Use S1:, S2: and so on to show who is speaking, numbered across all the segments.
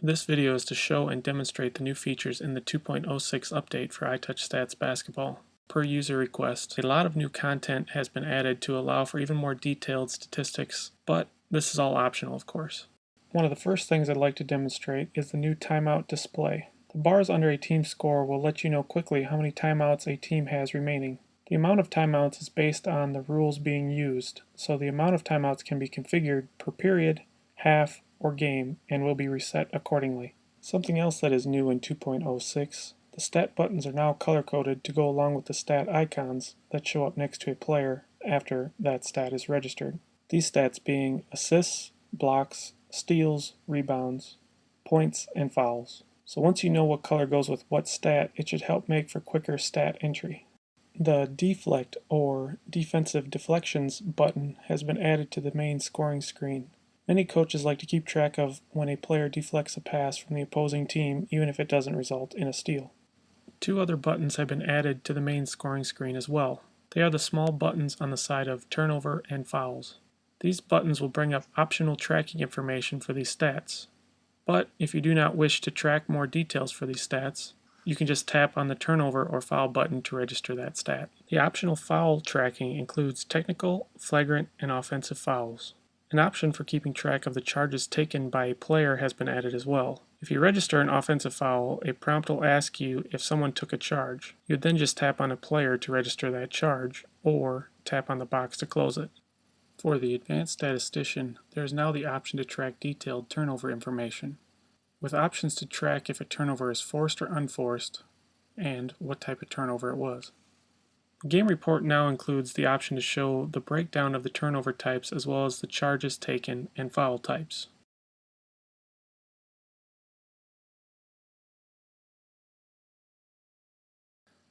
S1: This video is to show and demonstrate the new features in the 2.06 update for iTouchStats basketball. Per user request, a lot of new content has been added to allow for even more detailed statistics, but this is all optional, of course. One of the first things I'd like to demonstrate is the new timeout display. The bars under a team score will let you know quickly how many timeouts a team has remaining. The amount of timeouts is based on the rules being used, so the amount of timeouts can be configured per period, half, or game, and will be reset accordingly. Something else that is new in 2.06, the stat buttons are now color-coded to go along with the stat icons that show up next to a player after that stat is registered. These stats being assists, blocks, steals, rebounds, points, and fouls. So once you know what color goes with what stat, it should help make for quicker stat entry. The deflect or defensive deflections button has been added to the main scoring screen. Many coaches like to keep track of when a player deflects a pass from the opposing team, even if it doesn't result in a steal. Two other buttons have been added to the main scoring screen as well. They are the small buttons on the side of turnover and fouls. These buttons will bring up optional tracking information for these stats. But if you do not wish to track more details for these stats, you can just tap on the turnover or foul button to register that stat. The optional foul tracking includes technical, flagrant, and offensive fouls. An option for keeping track of the charges taken by a player has been added as well. If you register an offensive foul, a prompt will ask you if someone took a charge. You'd then just tap on a player to register that charge, or tap on the box to close it. For the advanced statistician, there is now the option to track detailed turnover information, with options to track if a turnover is forced or unforced, and what type of turnover it was. The game report now includes the option to show the breakdown of the turnover types as well as the charges taken and foul types.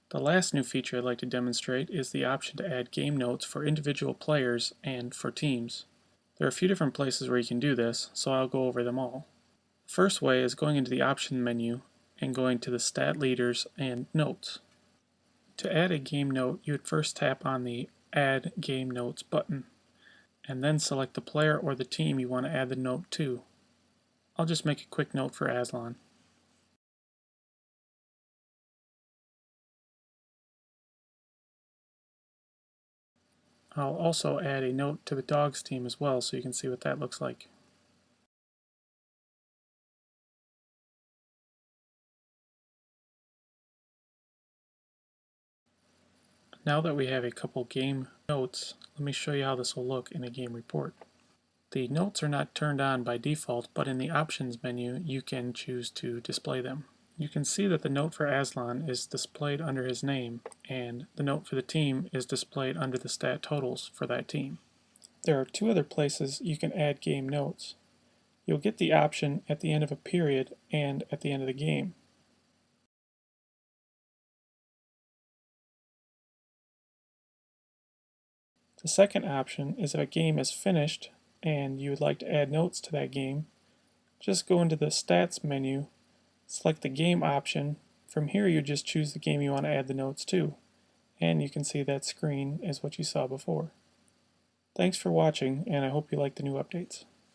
S1: The last new feature I'd like to demonstrate is the option to add game notes for individual players and for teams. There are a few different places where you can do this, so I'll go over them all. The first way is going into the option menu and going to the stat leaders and notes. To add a game note, you would first tap on the Add Game Notes button, and then select the player or the team you want to add the note to. I'll just make a quick note for Aslan. I'll also add a note to the Dogs team as well so you can see what that looks like. Now that we have a couple game notes, let me show you how this will look in a game report. The notes are not turned on by default, but in the options menu you can choose to display them. You can see that the note for Aslan is displayed under his name, and the note for the team is displayed under the stat totals for that team. There are two other places you can add game notes. You'll get the option at the end of a period and at the end of the game. The second option is if a game is finished and you would like to add notes to that game, just go into the Stats menu, select the Game option. From here you just choose the game you want to add the notes to, and you can see that screen is what you saw before. Thanks for watching, and I hope you like the new updates.